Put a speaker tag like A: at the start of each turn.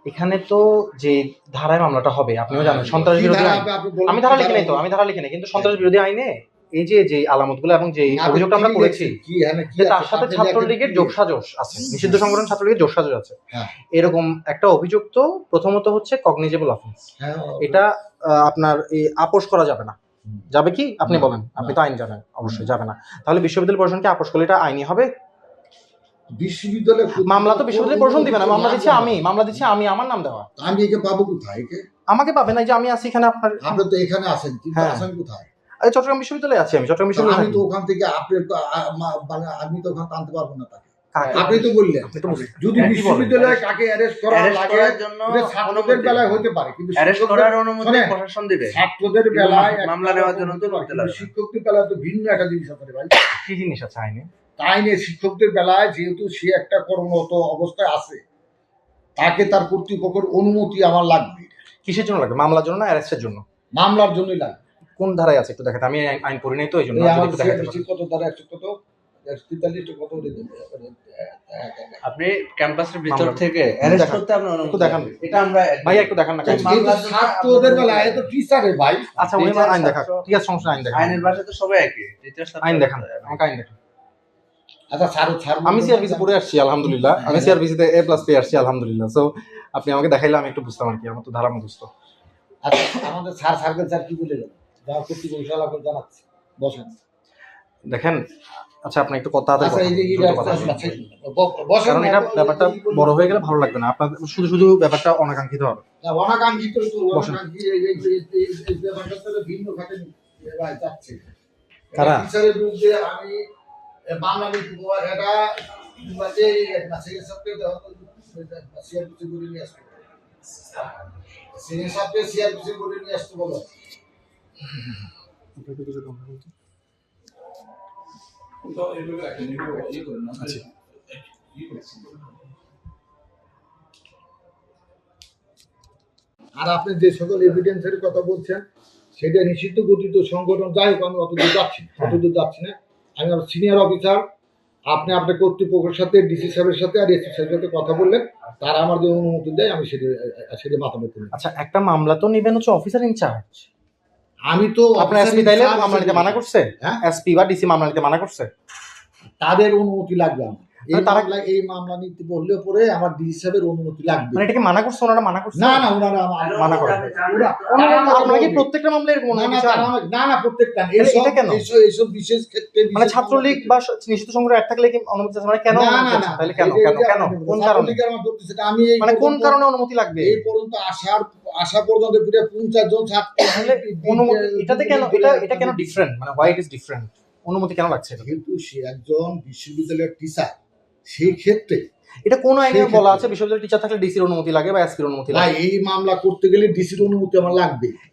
A: এখানে তো যে ধারায় মামলাটা হবে আপনিও জানেন, সন্ত্রাস বিরোধী আইন। আমি ধারা লিখি নাই তো, কিন্তু সন্ত্রাস বিরোধী আইনে এই যে আলামতগুলো এবং যে অভিযোগটা আমরা করেছি যে তার সাথে ছাত্রলীগের যোগসাজশ আছে, নিষিদ্ধ সংগঠন ছাত্রলীগের যোগসাজশ আছে, এরকম একটা অভিযোগ। তো প্রথমত হচ্ছে কগনিজেবল অফেন্স, এটা আপনার এই আপোষ করা যাবে না। যাবে কি আপনি বলেন, আপনি তো আইন জানেন, অবশ্যই যাবে না। তাহলে বিশ্ববিদ্যালয় প্রশাসনকে আপোষ করলে এটা আইনি হবে?
B: বিশ্ববিদ্যালয়
A: মামলা তো বিশ্ববিদ্যালয় প্রশাসন দিবে না, মামলা দিচ্ছি আমি, আমার নাম দেওয়া।
B: আমি একে পাবো কোথায়?
A: আমাকে পাবে না, যে আমি আছি এখানে।
B: আপনি তো এখানে আছেন, কিন্তু আছেন কোথায়?
A: চট্টগ্রাম বিশ্ববিদ্যালয়ে আছি আমি, চট্টগ্রাম বিশ্ববিদ্যালয়ে।
B: আমি তো ওখান থেকে আমি তো ওখান টানতে পারবো না তাকে। আপনি তো বললেন যদি বিশ্ববিদ্যালয়ে কাকে অ্যারেস্ট করার জন্য ছাত্রদের বেলায় হতে পারে, কিন্তু
C: অ্যারেস্ট করার অনুমতি প্রশাসন দিবে।
B: ছাত্রদের বেলায়
C: মামলা নেওয়ার জন্য তো করতে লাগে।
B: শিক্ষকদের বেলায় তো ভিন্ন একটা জিনিস আছে ভাই।
A: কি জিনিস আছে আইনে?
B: আইনে শিক্ষকদের বেলায় যেহেতু সে একটা কর্মরত অবস্থায় আছে, তাকে তার কর্তৃপক্ষের অনুমতি আমার লাগবে।
A: কিসের জন্য লাগবে? মামলার জন্য না অ্যারেস্টের জন্য?
B: মামলার জন্যই লাগবে।
A: কোন ধারায় আছে একটু দেখাতে, আমি আইন পড়ি নাই তো এই জন্য।
B: কত ধারা? 143 কত?
C: আপনি ক্যাম্পাসের ভিতর থেকে অ্যারেস্ট করতে আপনার অনুমতি দেখান। এটা আমরা
A: ভাই একটু দেখান না।
B: ছাত্রদের বেলায় এত টিচারে ভাই।
A: আচ্ছা উনি আইন দেখা, ঠিক আছে, সমস্যা আইন দেখা।
C: আইনের ভাষা তো সবাই একই।
A: আইন দেখান, আমাকে আইন দেখান।
B: আচ্ছা স্যার
A: আমি সিআরবিসি পড়ে আসছি আলহামদুলিল্লাহ, আমি সিআরবিসিতে A+ পেয়ে আসছি আলহামদুলিল্লাহ। সো আপনি আমাকে দেখাইলে আমি একটু বুঝতাম আর কি, আমার তো ধারা মুখস্থ।
B: আচ্ছা আমাদের স্যার কি বলে গেল? যা কর্তৃপক্ষ জানাচ্ছি, বসেন
A: দেখেন। আচ্ছা আপনি একটু কথা
B: কারণ
A: এটা ব্যাপারটা বড় হয়ে গেলে ভালো লাগবে না, আপনার শুধু ব্যাপারটা অনাকাঙ্ক্ষিত হবে।
B: অনাকাঙ্ক্ষিত ভিন্ন খাতে যাচ্ছে।
A: কারা
B: টিচারের বিরুদ্ধে আমি বাংলা এটা সিআরপিসি করে নিয়ে আসতে সিআরপিসি করে নিয়ে আসতে বলো। আর আপনি যে সকল এভিডেন্সের কথা বলছেন সেটা নিষিদ্ধ গঠিত সংগঠন, যাই হোক আমি অতদূর যাচ্ছি না। আমি আমার সিনিয়র অফিসার, আপনি আপনার কর্তৃপক্ষের সাথে ডিসি সাহেবের সাথে আর এসপি সাহেবের সাথে কথা বললেন, তারা আমার যে অনুমতি দেয় আমি সেটা মাথা মেতে নিই।
A: আচ্ছা একটা মামলা তো নেবেন হচ্ছে অফিসার ইনচার্জ।
B: আমি তো
A: আপনার এসপি তাইলে মামলা নিতে মানা করছে? এসপি বা ডিসি মামলা নিতে মানা করছে?
B: তাদের অনুমতি লাগবে আমার এই মামলা নিতে বললে পরে আমার ডিসি সাহেবের অনুমতি লাগবে।
A: মানে এটাকে মানা করছে? ওনারা মানা করছে?
B: না ওনারা
A: মানা করে। আপনারা কি প্রত্যেকটা মামলায় এরকম অনুমতি চান?
B: না প্রত্যেকটা। এইসব বিশেষ ক্ষেত্রে
A: মানে ছাত্রলীগ বা নিষিদ্ধ সংগঠন এক থাকলে কি অনুমতি আছে? মানে কেন? তাহলে কেন কোন কারণে?
B: আমি
A: মানে কোন কারণে অনুমতি লাগবে?
B: এই পর্যন্ত আসা পর্যন্ত 50 জন ছাত্র।
A: অনুমতি এটাতে কেন? এটা কেন ডিফারেন্ট? মানে হোয়াই ইট ইজ ডিফারেন্ট? অনুমতি কেন লাগছে?
B: কিন্তু সে একজন বিশ্ববিদ্যালয়ের টিচার, সেই ক্ষেত্রে
A: এটা কোন আইনে বলা আছে বিশ্ববিদ্যালয়ের টিচার থাকলে ডিসির অনুমতি লাগে বা এসপির অনুমতি লাগে?
B: এই মামলা করতে গেলে ডিসির অনুমতি আমার লাগবে।